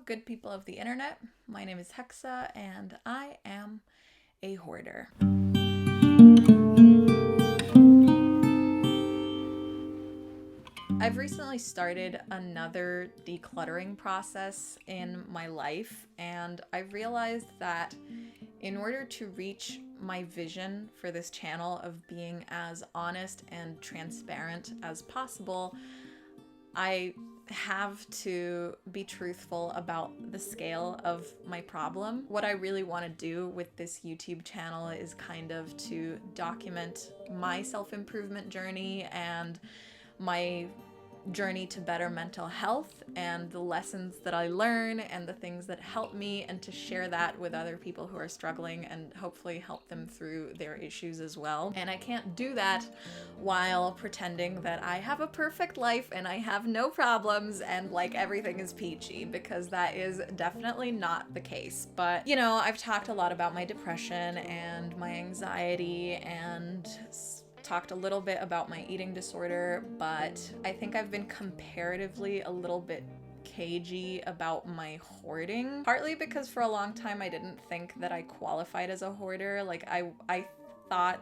good people of the internet. My name is Hexa, and I am a hoarder. I've recently started another decluttering process in my life, and I've realized that in order to reach my vision for this channel of being as honest and transparent as possible, I have to be truthful about the scale of my problem. What I really want to do with this YouTube channel is kind of to document my self-improvement journey and my journey to better mental health and the lessons that I learn and the things that help me, and to share that with other people who are struggling and hopefully help them through their issues as well. And I can't do that while pretending that I have a perfect life and I have no problems and like everything is peachy, because that is definitely not the case. But you know, I've talked a lot about my depression and my anxiety and talked a little bit about my eating disorder, but I think I've been comparatively a little bit cagey about my hoarding, partly because for a long time I didn't think that I qualified as a hoarder. Like I thought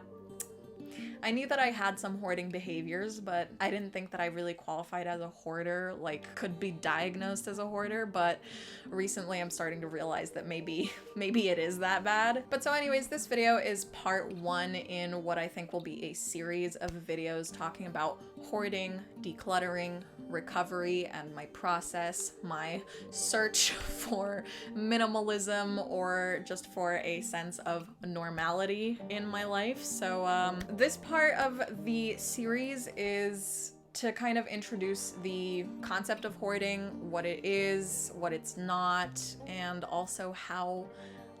I knew that I had some hoarding behaviors, but I didn't think that I really qualified as a hoarder, like could be diagnosed as a hoarder. But recently I'm starting to realize that maybe it is that bad. But so anyways, this video is part one in what I think will be a series of videos talking about hoarding, decluttering, recovery, and my process, my search for minimalism or just for a sense of normality in my life. So this part of the series is to kind of introduce the concept of hoarding, what it is, what it's not, and also how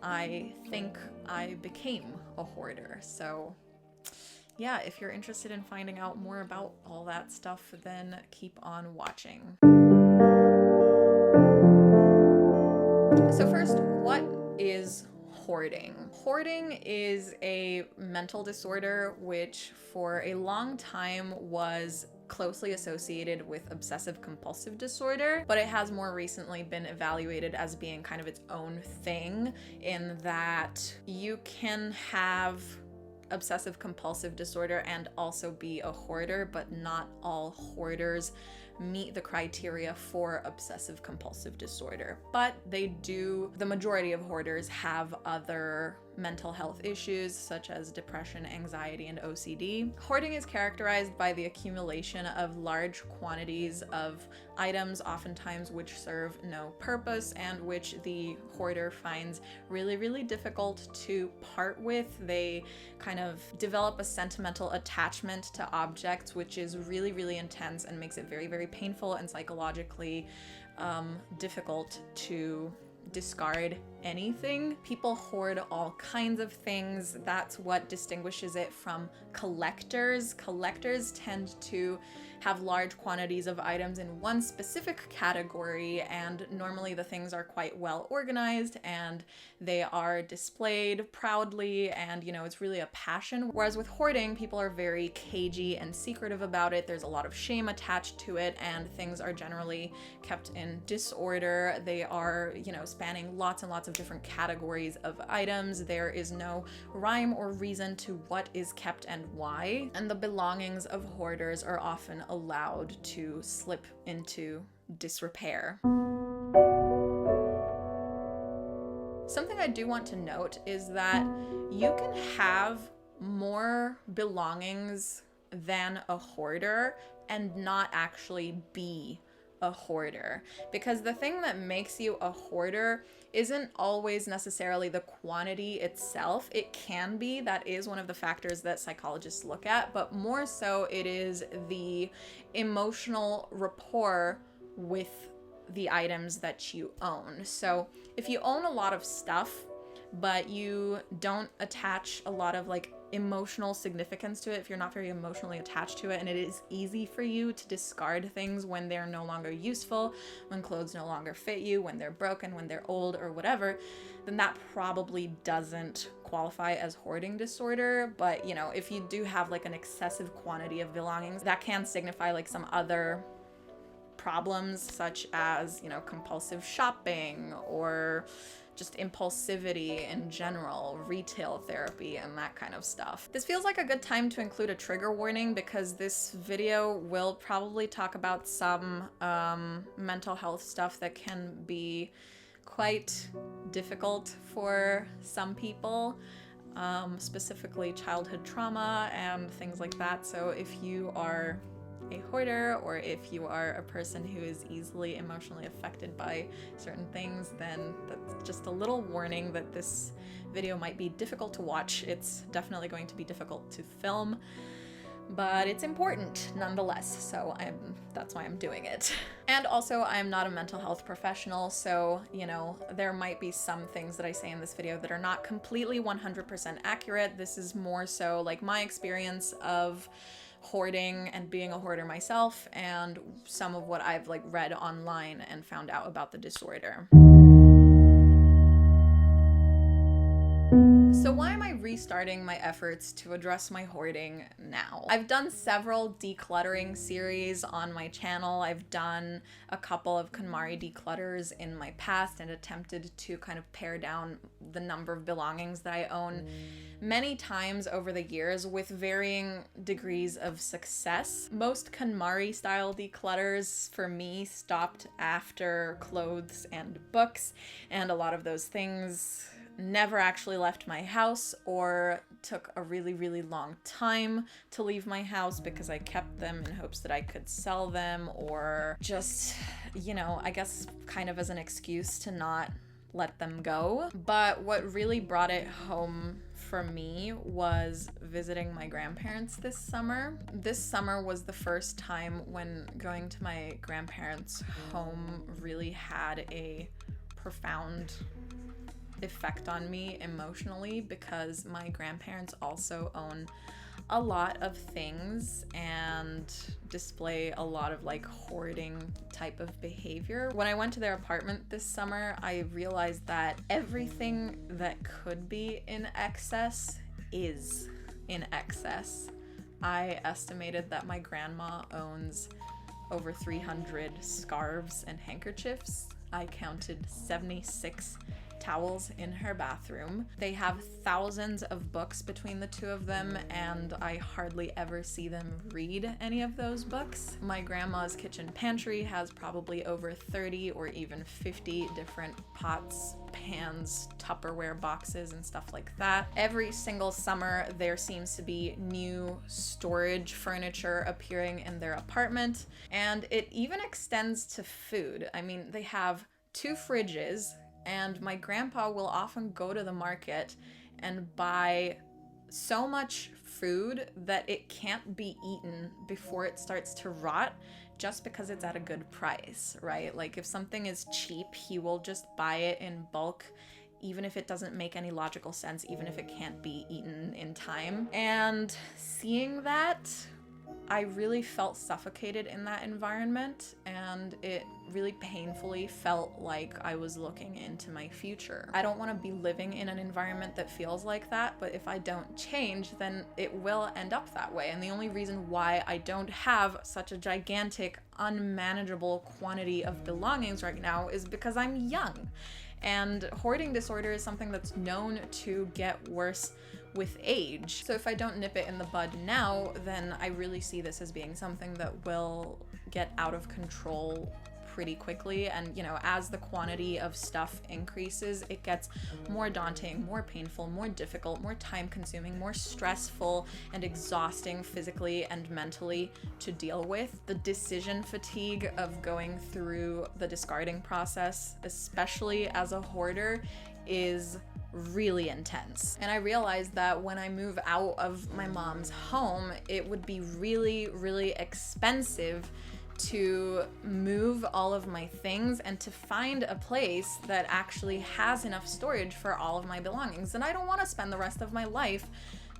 I think I became a hoarder. So yeah, if you're interested in finding out more about all that stuff, then keep on watching. So first, what is hoarding? Hoarding is a mental disorder which for a long time was closely associated with obsessive compulsive disorder, but it has more recently been evaluated as being kind of its own thing, in that you can have obsessive compulsive disorder and also be a hoarder, but not all hoarders meet the criteria for obsessive compulsive disorder. But the majority of hoarders have other mental health issues such as depression, anxiety, and OCD. Hoarding is characterized by the accumulation of large quantities of items, oftentimes which serve no purpose and which the hoarder finds really, really difficult to part with. They kind of develop a sentimental attachment to objects, which is really, really intense and makes it very, very painful and psychologically difficult to discard anything. People hoard all kinds of things. That's what distinguishes it from collectors. Collectors tend to have large quantities of items in one specific category, and normally the things are quite well organized and they are displayed proudly, and you know, it's really a passion. Whereas with hoarding, people are very cagey and secretive about it. There's a lot of shame attached to it, and things are generally kept in disorder. They are, you know, spanning lots and lots of different categories of items. There is no rhyme or reason to what is kept and why, and the belongings of hoarders are often allowed to slip into disrepair. Something I do want to note is that you can have more belongings than a hoarder and not actually be a hoarder, because the thing that makes you a hoarder isn't always necessarily the quantity itself. It can be, that is one of the factors that psychologists look at, but more so it is the emotional rapport with the items that you own. So if you own a lot of stuff but you don't attach a lot of like emotional significance to it, if you're not very emotionally attached to it, and it is easy for you to discard things when they're no longer useful, when clothes no longer fit you, when they're broken, when they're old or whatever, then that probably doesn't qualify as hoarding disorder. But you know, if you do have like an excessive quantity of belongings, that can signify like some other problems such as, compulsive shopping or just impulsivity in general, retail therapy, and that kind of stuff. This feels like a good time to include a trigger warning because this video will probably talk about some mental health stuff that can be quite difficult for some people, specifically childhood trauma and things like that. So if you are a hoarder, or if you are a person who is easily emotionally affected by certain things, then that's just a little warning that this video might be difficult to watch. It's definitely going to be difficult to film, but it's important nonetheless, so that's why I'm doing it. And also, I'm not a mental health professional, so, there might be some things that I say in this video that are not completely 100% accurate. This is more so like my experience of hoarding and being a hoarder myself, and some of what I've read online and found out about the disorder. So why am I restarting my efforts to address my hoarding now? I've done several decluttering series on my channel. I've done a couple of KonMari declutters in my past and attempted to kind of pare down the number of belongings that I own many times over the years with varying degrees of success. Most KonMari style declutters for me stopped after clothes and books, and a lot of those things never actually left my house or took a really, really long time to leave my house because I kept them in hopes that I could sell them, or just, I guess kind of as an excuse to not let them go. But what really brought it home for me was visiting my grandparents this summer. This summer was the first time when going to my grandparents' home really had a profound effect on me emotionally, because my grandparents also own a lot of things and display a lot of hoarding type of behavior. When I went to their apartment this summer, I realized that everything that could be in excess is in excess. I estimated that my grandma owns over 300 scarves and handkerchiefs. I counted 76 towels in her bathroom. They have thousands of books between the two of them, and I hardly ever see them read any of those books. My grandma's kitchen pantry has probably over 30 or even 50 different pots, pans, Tupperware boxes, and stuff like that. Every single summer, there seems to be new storage furniture appearing in their apartment, and it even extends to food. I mean, they have 2 fridges, and my grandpa will often go to the market and buy so much food that it can't be eaten before it starts to rot just because it's at a good price, right? If something is cheap, he will just buy it in bulk, even if it doesn't make any logical sense, even if it can't be eaten in time. And seeing that, I really felt suffocated in that environment, and it really painfully felt like I was looking into my future. I don't want to be living in an environment that feels like that, but if I don't change, then it will end up that way. And the only reason why I don't have such a gigantic, unmanageable quantity of belongings right now is because I'm young. And hoarding disorder is something that's known to get worse with age. So if I don't nip it in the bud now, then I really see this as being something that will get out of control pretty quickly. And as the quantity of stuff increases, it gets more daunting, more painful, more difficult, more time consuming, more stressful and exhausting physically and mentally to deal with. The decision fatigue of going through the discarding process, especially as a hoarder, is really intense. And I realized that when I move out of my mom's home, it would be really, really expensive to move all of my things and to find a place that actually has enough storage for all of my belongings. And I don't want to spend the rest of my life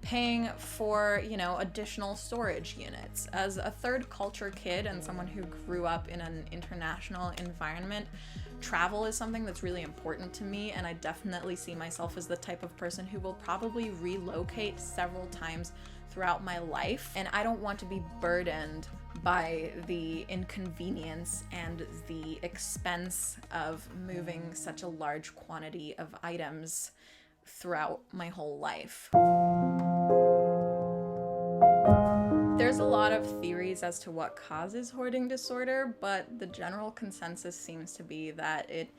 paying for, additional storage units. As a third culture kid and someone who grew up in an international environment, travel is something that's really important to me, and I definitely see myself as the type of person who will probably relocate several times throughout my life, and I don't want to be burdened by the inconvenience and the expense of moving such a large quantity of items throughout my whole life. There's a lot of theories as to what causes hoarding disorder, but the general consensus seems to be that it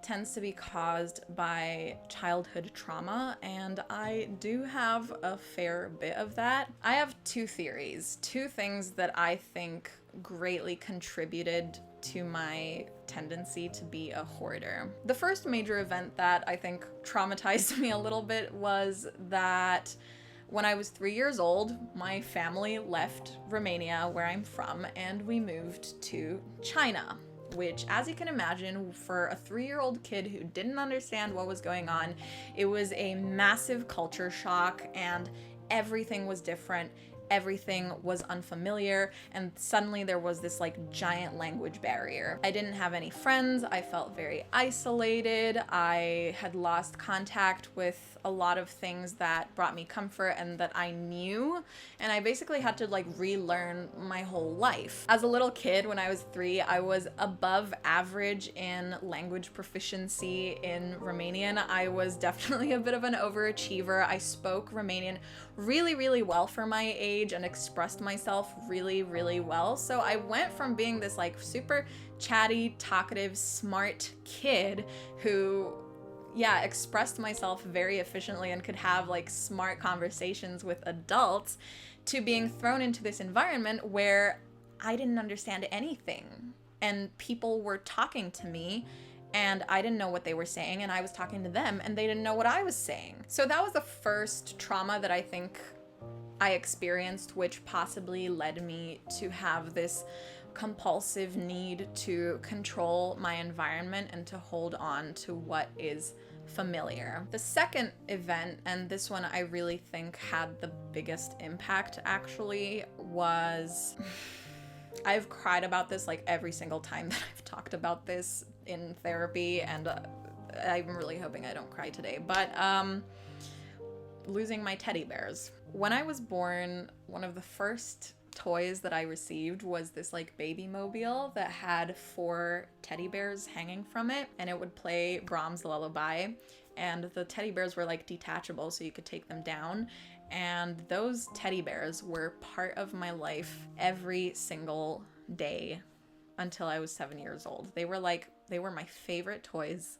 tends to be caused by childhood trauma, and I do have a fair bit of that. I have two theories, two things that I think greatly contributed to my tendency to be a hoarder. The first major event that I think traumatized me a little bit was that when I was 3 years old, my family left Romania, where I'm from, and we moved to China, which, as you can imagine, for a 3-year-old kid who didn't understand what was going on, it was a massive culture shock, and everything was different. Everything was unfamiliar, and suddenly there was this like giant language barrier. I didn't have any friends. I felt very isolated. I had lost contact with a lot of things that brought me comfort and that I knew, and I basically had to like relearn my whole life. As a little kid, when I was 3, I was above average in language proficiency in Romanian. I was definitely a bit of an overachiever. I spoke Romanian really well for my age and expressed myself really well. So I went from being this like super chatty, talkative, smart kid who expressed myself very efficiently and could have like smart conversations with adults, to being thrown into this environment where I didn't understand anything and people were talking to me and I didn't know what they were saying, and I was talking to them and they didn't know what I was saying. So that was the first trauma that I think I experienced, which possibly led me to have this compulsive need to control my environment and to hold on to what is familiar. The second event, and this one I really think had the biggest impact actually, was I've cried about this like every single time that I've talked about this in therapy, and I'm really hoping I don't cry today, but losing my teddy bears. When I was born, one of the first toys that I received was this like baby mobile that had 4 teddy bears hanging from it, and it would play Brahms' Lullaby, and the teddy bears were like detachable so you could take them down, and those teddy bears were part of my life every single day until I was 7 years old. They were my favorite toys.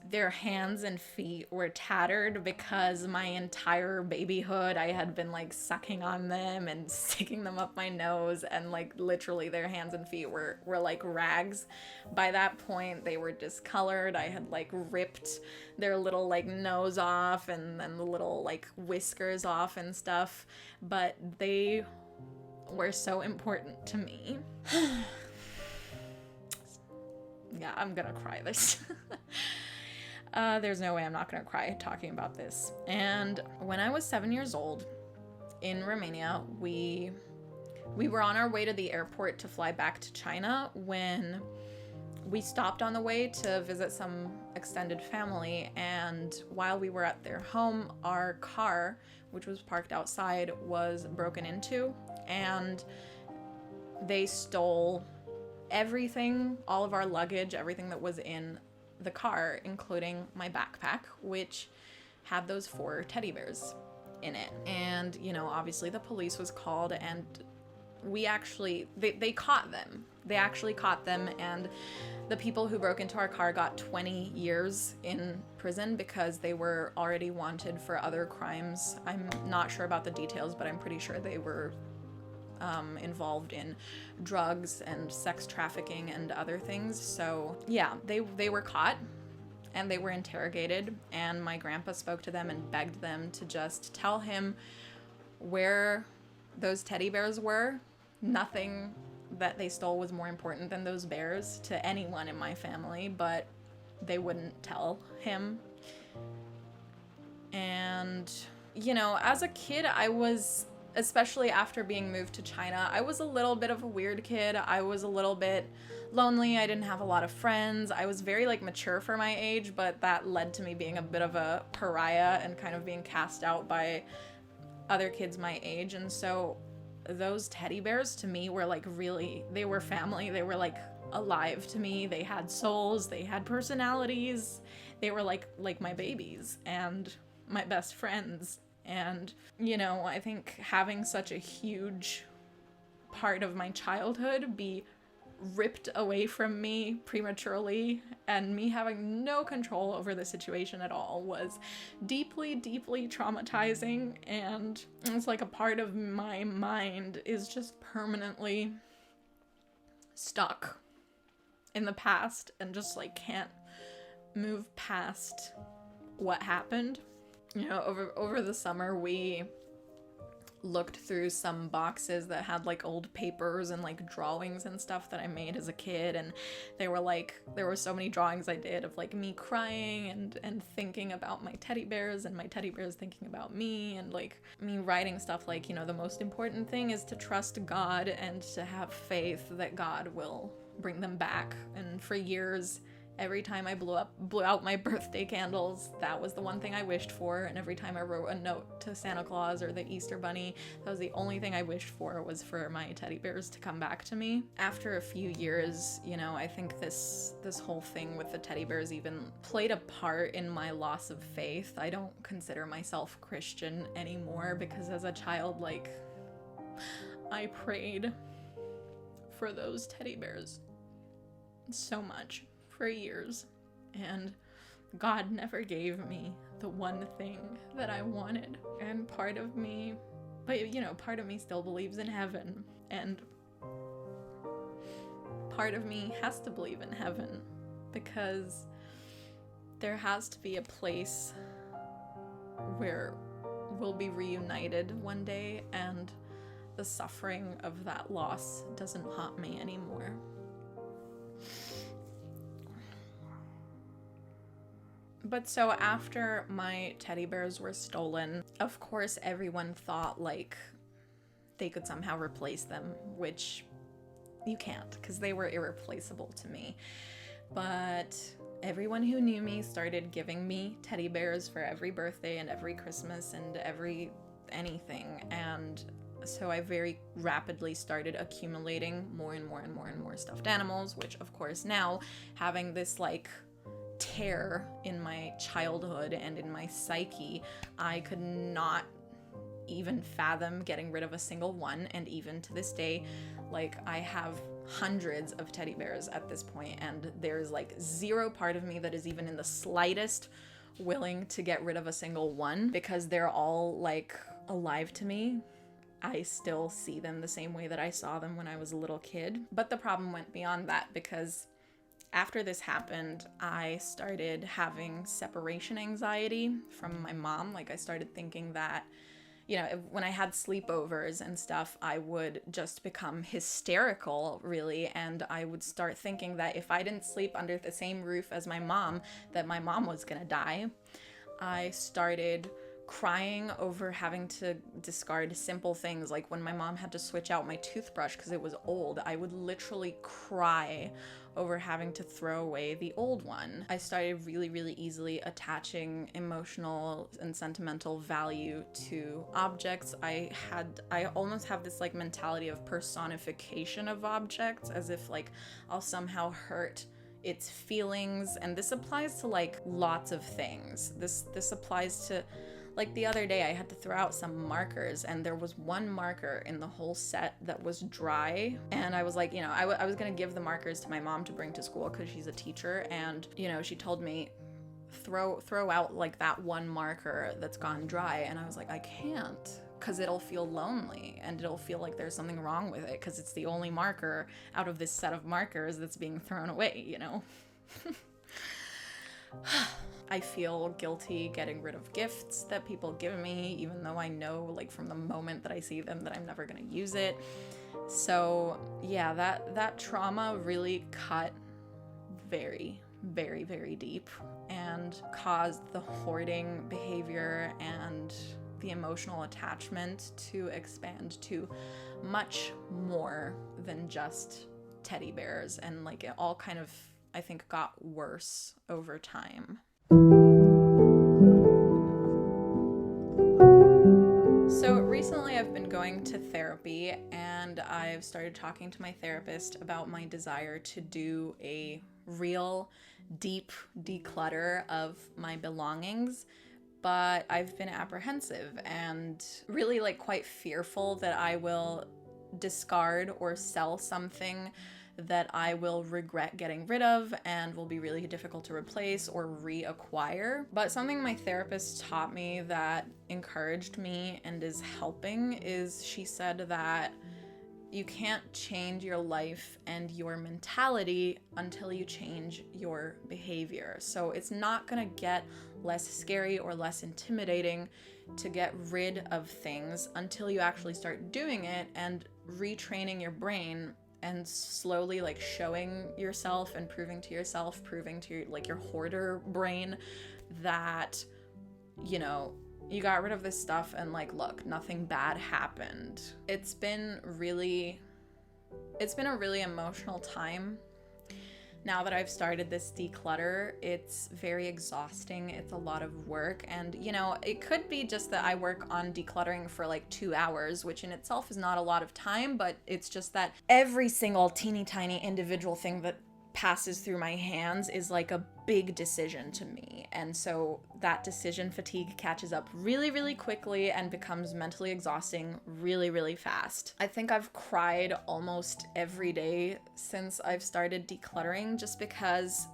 Their hands and feet were tattered because my entire babyhood I had been like sucking on them and sticking them up my nose, and like literally their hands and feet were like rags. By that point they were discolored. I had like ripped their little like nose off and then the little like whiskers off and stuff, but they were so important to me. Yeah, I'm gonna cry this. There's no way I'm not gonna cry talking about this. And when I was 7 years old in Romania, we were on our way to the airport to fly back to China when we stopped on the way to visit some extended family, and while we were at their home, our car, which was parked outside, was broken into, and they stole everything, all of our luggage, everything that was in the car, including my backpack, which had those 4 teddy bears in it. And, you know, obviously the police was called, and they caught them. They actually caught them, and the people who broke into our car got 20 years in prison because they were already wanted for other crimes. I'm not sure about the details, but I'm pretty sure they were involved in drugs and sex trafficking and other things. So yeah, they were caught and they were interrogated, and my grandpa spoke to them and begged them to just tell him where those teddy bears were. Nothing that they stole was more important than those bears to anyone in my family, but they wouldn't tell him. And, you know, as a kid, I was, especially after being moved to China, I was a little bit of a weird kid. I was a little bit lonely. I didn't have a lot of friends. I was very like mature for my age, but that led to me being a bit of a pariah and kind of being cast out by other kids my age, and so those teddy bears to me were like really, they were family. They were like alive to me. They had souls, they had personalities. They were like my babies and my best friends. And, you know, I think having such a huge part of my childhood be ripped away from me prematurely and me having no control over the situation at all was deeply, deeply traumatizing. And it's like a part of my mind is just permanently stuck in the past and just like can't move past what happened. You know, over the summer we looked through some boxes that had like old papers and like drawings and stuff that I made as a kid, and they were like, there were so many drawings I did of like me crying and thinking about my teddy bears and my teddy bears thinking about me, and like me writing stuff like, you know, the most important thing is to trust God and to have faith that God will bring them back. And for years, every time I blew out my birthday candles, that was the one thing I wished for. And every time I wrote a note to Santa Claus or the Easter Bunny, that was the only thing I wished for, was for my teddy bears to come back to me. After a few years, you know, I think this whole thing with the teddy bears even played a part in my loss of faith. I don't consider myself Christian anymore because as a child, like, I prayed for those teddy bears so much for years, and God never gave me the one thing that I wanted. And part of me, but you know, part of me still believes in heaven, and part of me has to believe in heaven because there has to be a place where we'll be reunited one day and the suffering of that loss doesn't haunt me anymore. But so after my teddy bears were stolen, of course everyone thought like they could somehow replace them, which you can't because they were irreplaceable to me. But everyone who knew me started giving me teddy bears for every birthday and every Christmas and every anything. And so I very rapidly started accumulating more and more and more and more stuffed animals, which of course now, having this like tear in my childhood and in my psyche, I could not even fathom getting rid of a single one. And even to this day, like, I have hundreds of teddy bears at this point, and there's like zero part of me that is even in the slightest willing to get rid of a single one because they're all like alive to me. I still see them the same way that I saw them when I was a little kid. But the problem went beyond that because after this happened, I started having separation anxiety from my mom. Like, I started thinking that, you know, when I had sleepovers and stuff, I would just become hysterical, really, and I would start thinking that if I didn't sleep under the same roof as my mom, that my mom was gonna die. I started crying over having to discard simple things, like when my mom had to switch out my toothbrush because it was old, I would literally cry over having to throw away the old one. I started really, really easily attaching emotional and sentimental value to objects. I almost have this like mentality of personification of objects, as if like I'll somehow hurt its feelings. And this applies to like lots of things. This applies to, like, the other day I had to throw out some markers, and there was one marker in the whole set that was dry, and I was like, you know, I was gonna give the markers to my mom to bring to school because she's a teacher, and, you know, she told me, throw out like that one marker that's gone dry, and I was like, I can't, because it'll feel lonely, and it'll feel like there's something wrong with it, because it's the only marker out of this set of markers that's being thrown away, you know? I feel guilty getting rid of gifts that people give me, even though I know, like, from the moment that I see them that I'm never gonna use it. So yeah, that trauma really cut very, very, very deep and caused the hoarding behavior and the emotional attachment to expand to much more than just teddy bears. And like, it all kind of, I think, got worse over time. So going to therapy, and I've started talking to my therapist about my desire to do a real deep declutter of my belongings. But I've been apprehensive and really like quite fearful that I will discard or sell something that I will regret getting rid of and will be really difficult to replace or reacquire. But something my therapist taught me that encouraged me and is helping is she said that you can't change your life and your mentality until you change your behavior. So it's not gonna get less scary or less intimidating to get rid of things until you actually start doing it and retraining your brain and slowly like showing yourself and proving to yourself, proving to your hoarder brain that, you know, you got rid of this stuff and like, look, nothing bad happened. It's been a really emotional time. Now that I've started this declutter, it's very exhausting. It's a lot of work. And, you know, it could be just that I work on decluttering for like 2 hours, which in itself is not a lot of time, but it's just that every single teeny tiny individual thing that passes through my hands is like a big decision to me. And so that decision fatigue catches up really, really quickly and becomes mentally exhausting really, really fast. I think I've cried almost every day since I've started decluttering, just because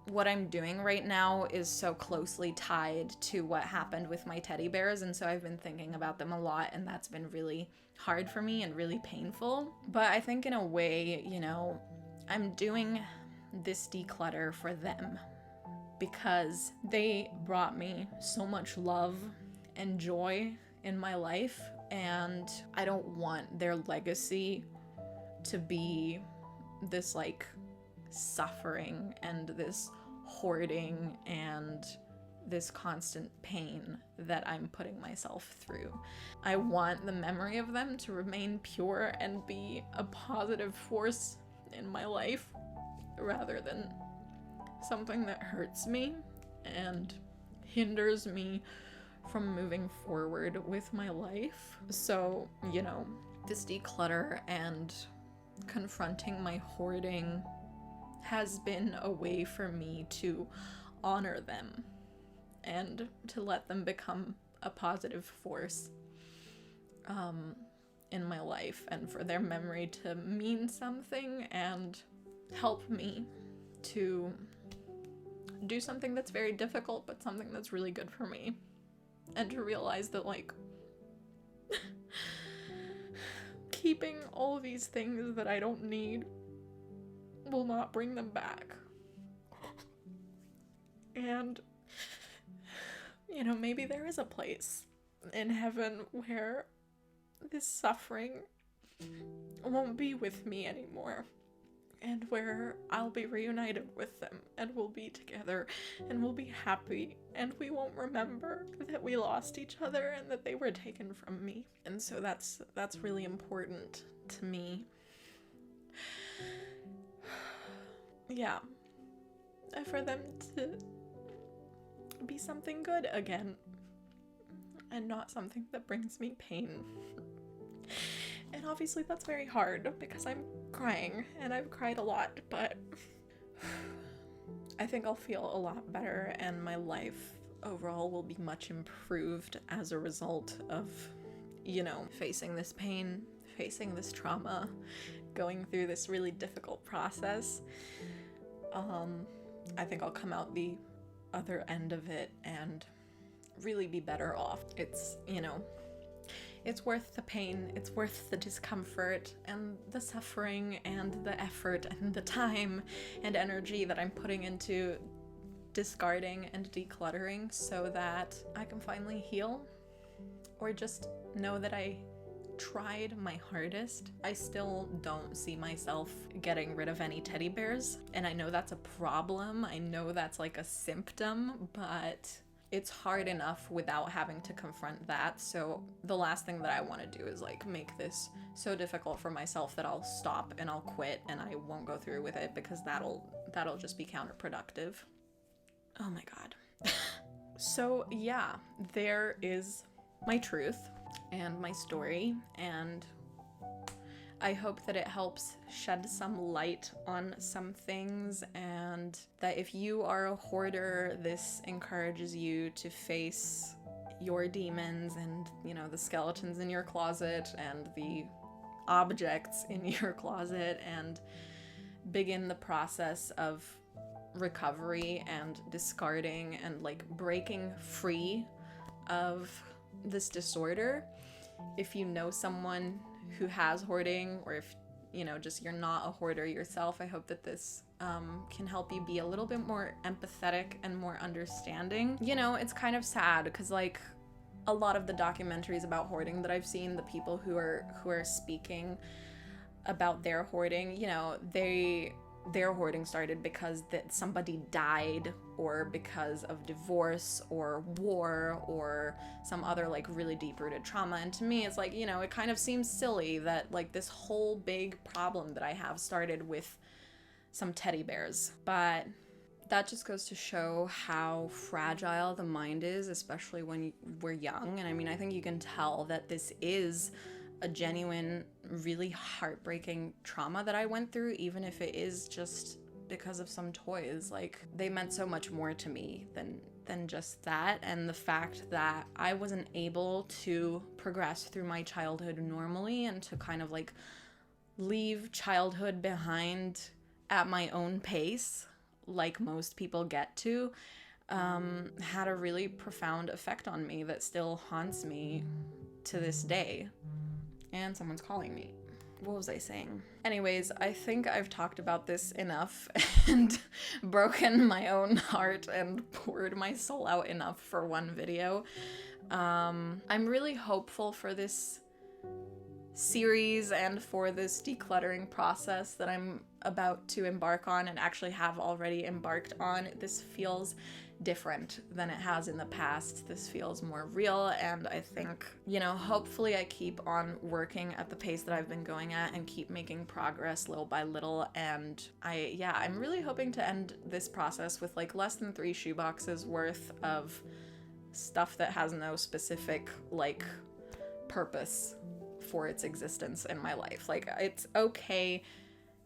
what I'm doing right now is so closely tied to what happened with my teddy bears. And so I've been thinking about them a lot, and that's been really hard for me and really painful. But I think in a way, you know, I'm doing this declutter for them because they brought me so much love and joy in my life, and I don't want their legacy to be this like suffering and this hoarding and this constant pain that I'm putting myself through. I want the memory of them to remain pure and be a positive force in my life rather than something that hurts me and hinders me from moving forward with my life. So, you know, this declutter and confronting my hoarding has been a way for me to honor them and to let them become a positive force in my life, and for their memory to mean something and help me to do something that's very difficult, but something that's really good for me. And to realize that, like, keeping all of these things that I don't need will not bring them back. And, you know, maybe there is a place in heaven where this suffering won't be with me anymore, and where I'll be reunited with them and we'll be together and we'll be happy, and we won't remember that we lost each other and that they were taken from me. And so that's really important to me. Yeah. And for them to be something good again and not something that brings me pain. And obviously that's very hard because I'm crying and I've cried a lot, but I think I'll feel a lot better and my life overall will be much improved as a result of, you know, facing this pain, facing this trauma, going through this really difficult process. I think I'll come out the other end of it and really be better off. It's, you know, it's worth the pain, it's worth the discomfort and the suffering and the effort and the time and energy that I'm putting into discarding and decluttering so that I can finally heal, or just know that I tried my hardest. I still don't see myself getting rid of any teddy bears, and I know that's a problem. I know that's like a symptom, but it's hard enough without having to confront that. So the last thing that I want to do is like make this so difficult for myself that I'll stop and I'll quit and I won't go through with it, because that'll just be counterproductive. Oh my god. So yeah, there is my truth. and my story, and I hope that it helps shed some light on some things, and that if you are a hoarder, this encourages you to face your demons and, you know, the skeletons in your closet and the objects in your closet, and begin the process of recovery and discarding and like breaking free of this disorder. If you know someone who has hoarding, or if, you know, just you're not a hoarder yourself, I hope that this can help you be a little bit more empathetic and more understanding. You know, it's kind of sad because like a lot of the documentaries about hoarding that I've seen, the people who are speaking about their hoarding, you know, their hoarding started because that somebody died, or because of divorce or war or some other like really deep-rooted trauma. And to me, it's like, you know, it kind of seems silly that like this whole big problem that I have started with some teddy bears. But that just goes to show how fragile the mind is, especially when we're young. And I mean, I think you can tell that this is a genuine, really heartbreaking trauma that I went through, even if it is just because of some toys. Like, they meant so much more to me than just that. And the fact that I wasn't able to progress through my childhood normally, and to kind of like leave childhood behind at my own pace, like most people get to, had a really profound effect on me that still haunts me to this day. And someone's calling me. What was I saying? Anyways, I think I've talked about this enough and broken my own heart and poured my soul out enough for one video. I'm really hopeful for this series and for this decluttering process that I'm about to embark on, and actually have already embarked on. This feels different than it has in the past. This feels more real, and I think, you know, hopefully I keep on working at the pace that I've been going at and keep making progress little by little. And I'm really hoping to end this process with like less than 3 shoeboxes worth of stuff that has no specific like purpose for its existence in my life. Like, it's okay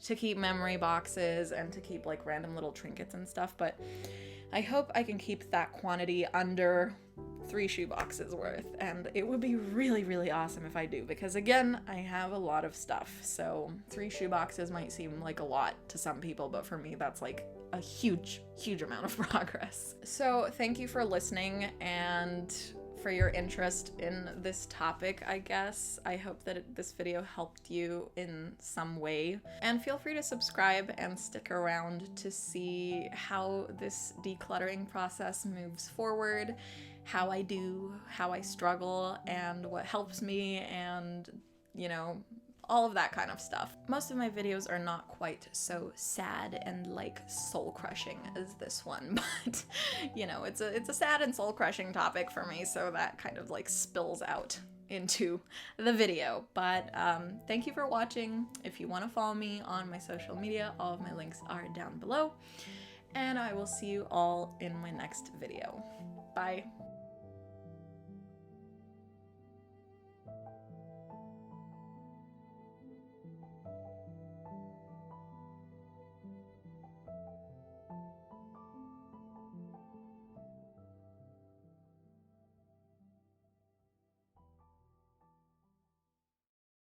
to keep memory boxes and to keep like random little trinkets and stuff, but I hope I can keep that quantity under 3 shoeboxes worth, and it would be really, really awesome if I do, because again, I have a lot of stuff. So 3 shoeboxes might seem like a lot to some people, but for me, that's like a huge, huge amount of progress. So thank you for listening and for your interest in this topic, I guess. I hope that this video helped you in some way. And feel free to subscribe and stick around to see how this decluttering process moves forward, how I do, how I struggle, and what helps me, and, you know, all of that kind of stuff. Most of my videos are not quite so sad and like soul-crushing as this one, but you know, it's a sad and soul-crushing topic for me, so that kind of like spills out into the video. But thank you for watching. If you want to follow me on my social media, all of my links are down below, and I will see you all in my next video. Bye.